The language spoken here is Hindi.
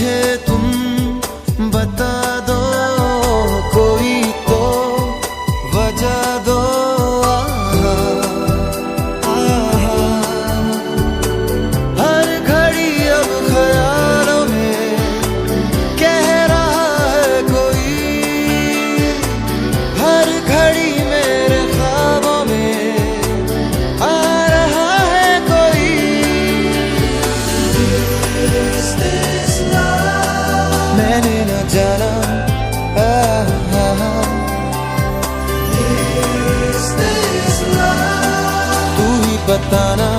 मुझे तुम बता दो, कोई तो वजह दो। हर घड़ी अब ख्यालों में कह रहा है कोई, हर घड़ी मेरे ख्वाबों में आ रहा है कोई। मैंने न जाना तू ही बताना।